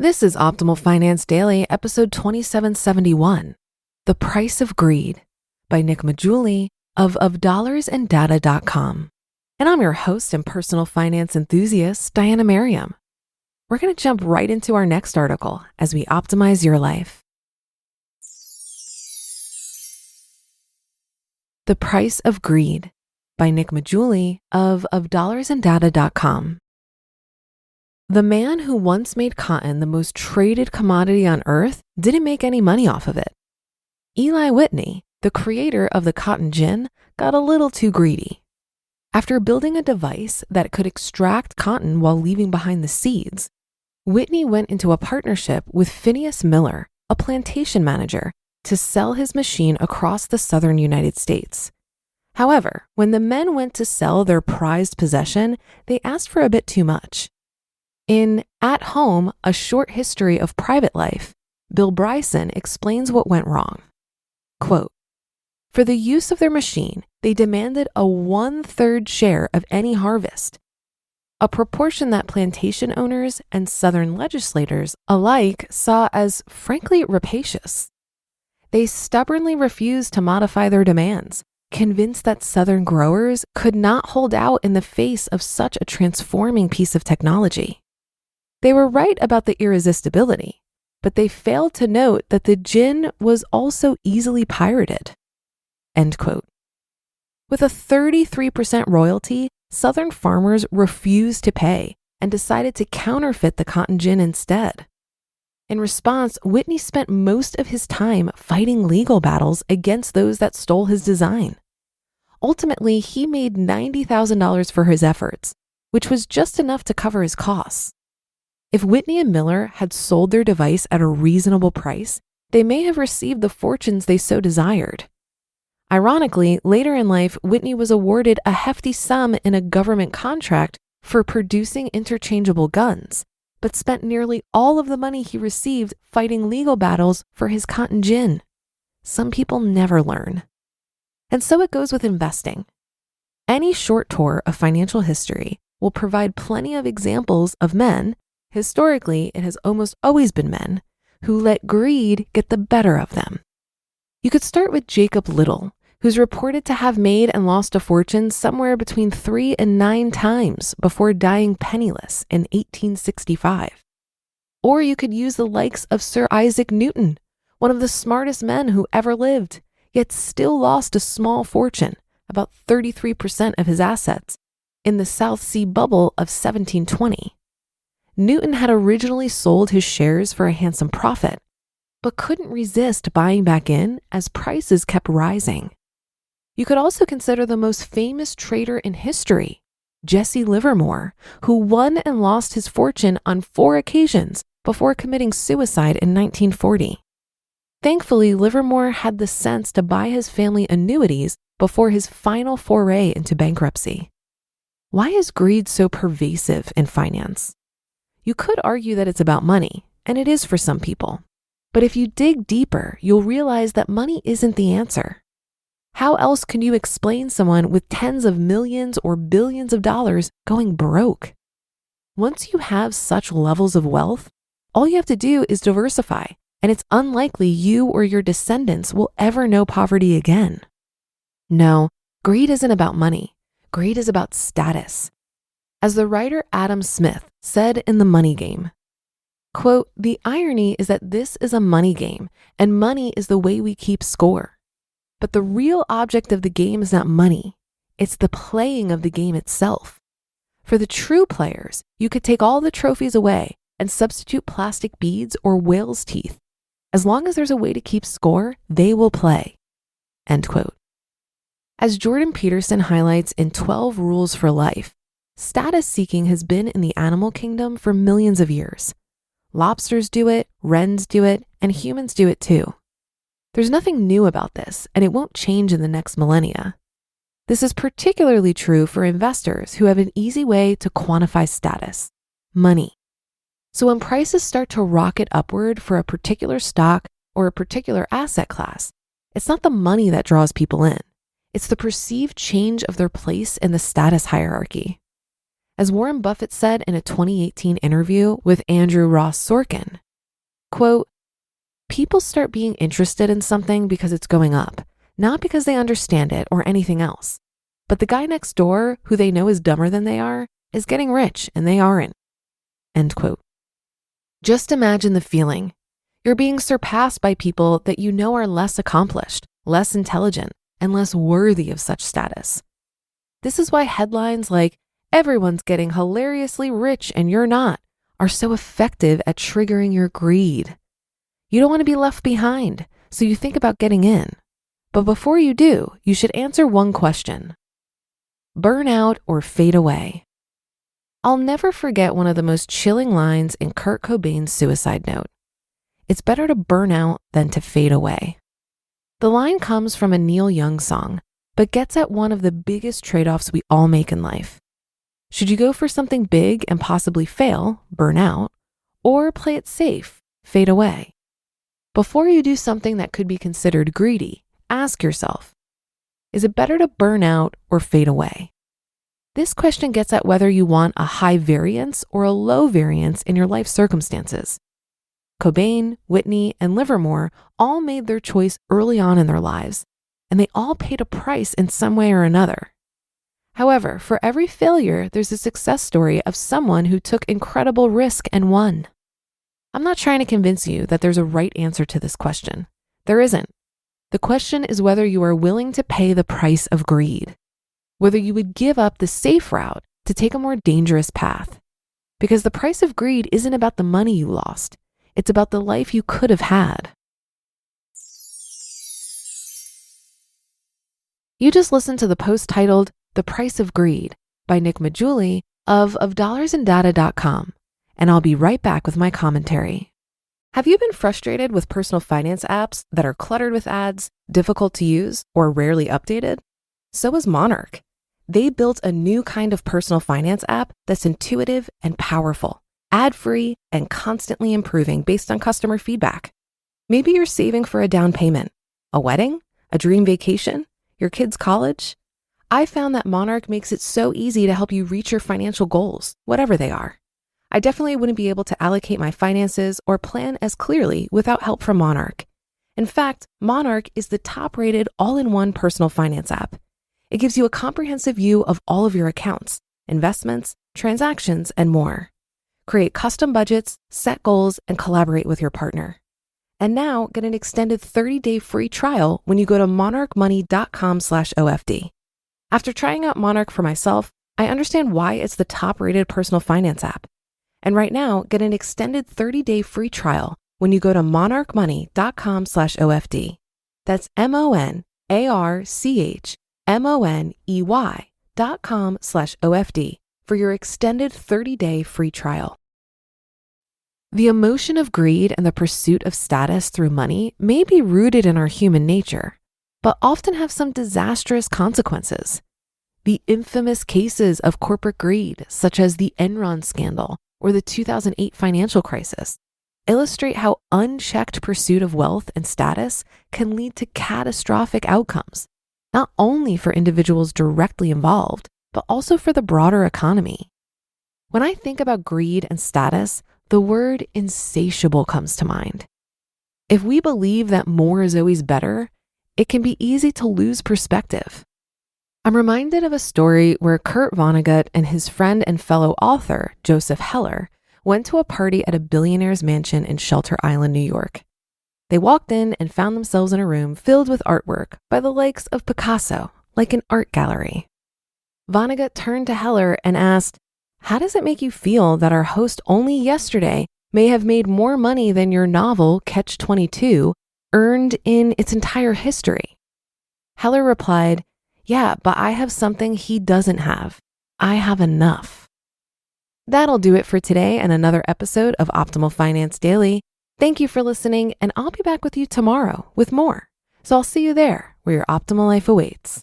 This is Optimal Finance Daily, episode 2771, The Price of Greed by Nick Maggiulli of dollarsandData.com. And I'm your host and personal finance enthusiast, Diana Merriam. We're going to jump right into our next article as we optimize your life. The Price of Greed by Nick Maggiulli of dollarsandData.com. The man who once made cotton the most traded commodity on earth didn't make any money off of it. Eli Whitney, the creator of the cotton gin, got a little too greedy. After building a device that could extract cotton while leaving behind the seeds, Whitney went into a partnership with Phineas Miller, a plantation manager, to sell his machine across the southern United States. However, when the men went to sell their prized possession, they asked for a bit too much. In At Home, A Short History of Private Life, Bill Bryson explains what went wrong. Quote, "For the use of their machine, they demanded a 1/3 share of any harvest, a proportion that plantation owners and Southern legislators alike saw as frankly rapacious. They stubbornly refused to modify their demands, convinced that Southern growers could not hold out in the face of such a transforming piece of technology. They were right about the irresistibility, but they failed to note that the gin was also easily pirated." End quote. With a 33% royalty, Southern farmers refused to pay and decided to counterfeit the cotton gin instead. In response, Whitney spent most of his time fighting legal battles against those that stole his design. Ultimately, he made $90,000 for his efforts, which was just enough to cover his costs. If Whitney and Miller had sold their device at a reasonable price, they may have received the fortunes they so desired. Ironically, later in life, Whitney was awarded a hefty sum in a government contract for producing interchangeable guns, but spent nearly all of the money he received fighting legal battles for his cotton gin. Some people never learn. And so it goes with investing. Any short tour of financial history will provide plenty of examples of men, historically it has almost always been men, who let greed get the better of them. You could start with Jacob Little, who's reported to have made and lost a fortune somewhere between 3 and 9 times before dying penniless in 1865. Or you could use the likes of Sir Isaac Newton, one of the smartest men who ever lived, yet still lost a small fortune, about 33% of his assets, in the South Sea bubble of 1720. Newton had originally sold his shares for a handsome profit, but couldn't resist buying back in as prices kept rising. You could also consider the most famous trader in history, Jesse Livermore, who won and lost his fortune on 4 occasions before committing suicide in 1940. Thankfully, Livermore had the sense to buy his family annuities before his final foray into bankruptcy. Why is greed so pervasive in finance? You could argue that it's about money, and it is for some people. But if you dig deeper, you'll realize that money isn't the answer. How else can you explain someone with tens of millions or billions of dollars going broke? Once you have such levels of wealth, all you have to do is diversify, and it's unlikely you or your descendants will ever know poverty again. No, greed isn't about money. Greed is about status. As the writer Adam Smith said in The Money Game, quote, "The irony is that this is a money game, and money is the way we keep score. But the real object of the game is not money. It's the playing of the game itself. For the true players, you could take all the trophies away and substitute plastic beads or whale's teeth. As long as there's a way to keep score, they will play." End quote. As Jordan Peterson highlights in 12 Rules for Life, status seeking has been in the animal kingdom for millions of years. Lobsters do it, wrens do it, and humans do it too. There's nothing new about this, and it won't change in the next millennia. This is particularly true for investors who have an easy way to quantify status: money. So when prices start to rocket upward for a particular stock or a particular asset class, it's not the money that draws people in. It's the perceived change of their place in the status hierarchy. As Warren Buffett said in a 2018 interview with Andrew Ross Sorkin, quote, "People start being interested in something because it's going up, not because they understand it or anything else. But the guy next door, who they know is dumber than they are, is getting rich and they aren't." End quote. Just imagine the feeling. You're being surpassed by people that you know are less accomplished, less intelligent, and less worthy of such status. This is why headlines like, "Everyone's getting hilariously rich and you're not," are so effective at triggering your greed. You don't want to be left behind, so you think about getting in. But before you do, you should answer one question: burn out or fade away? I'll never forget one of the most chilling lines in Kurt Cobain's suicide note. It's better to burn out than to fade away. The line comes from a Neil Young song, but gets at one of the biggest trade-offs we all make in life. Should you go for something big and possibly fail, burn out, or play it safe, fade away? Before you do something that could be considered greedy, ask yourself, is it better to burn out or fade away? This question gets at whether you want a high variance or a low variance in your life circumstances. Cobain, Whitney, and Livermore all made their choice early on in their lives, and they all paid a price in some way or another. However, for every failure, there's a success story of someone who took incredible risk and won. I'm not trying to convince you that there's a right answer to this question. There isn't. The question is whether you are willing to pay the price of greed, whether you would give up the safe route to take a more dangerous path. Because the price of greed isn't about the money you lost. It's about the life you could have had. You just listened to the post titled "The Price of Greed" by Nick Maggiulli of $dollarsandData.com, and I'll be right back with my commentary. Have you been frustrated with personal finance apps that are cluttered with ads, difficult to use, or rarely updated? So is Monarch. They built a new kind of personal finance app that's intuitive and powerful, ad-free, and constantly improving based on customer feedback. Maybe you're saving for a down payment, a wedding, a dream vacation, your kid's college. I found that Monarch makes it so easy to help you reach your financial goals, whatever they are. I definitely wouldn't be able to allocate my finances or plan as clearly without help from Monarch. In fact, Monarch is the top-rated all-in-one personal finance app. It gives you a comprehensive view of all of your accounts, investments, transactions, and more. Create custom budgets, set goals, and collaborate with your partner. And now get an extended 30-day free trial when you go to monarchmoney.com/OFD. After trying out Monarch for myself, I understand why it's the top-rated personal finance app. And right now, get an extended 30-day free trial when you go to monarchmoney.com/OFD. That's monarchmoney.com/OFD for your extended 30-day free trial. The emotion of greed and the pursuit of status through money may be rooted in our human nature, but often have some disastrous consequences. The infamous cases of corporate greed, such as the Enron scandal or the 2008 financial crisis, illustrate how unchecked pursuit of wealth and status can lead to catastrophic outcomes, not only for individuals directly involved, but also for the broader economy. When I think about greed and status, the word insatiable comes to mind. If we believe that more is always better, it can be easy to lose perspective. I'm reminded of a story where Kurt Vonnegut and his friend and fellow author, Joseph Heller, went to a party at a billionaire's mansion in Shelter Island, New York. They walked in and found themselves in a room filled with artwork by the likes of Picasso, like an art gallery. Vonnegut turned to Heller and asked, "How does it make you feel that our host only yesterday may have made more money than your novel, Catch-22, earned in its entire history?" Heller replied, "Yeah, but I have something he doesn't have. I have enough." That'll do it for today and another episode of Optimal Finance Daily. Thank you for listening, and I'll be back with you tomorrow with more. So I'll see you there where your optimal life awaits.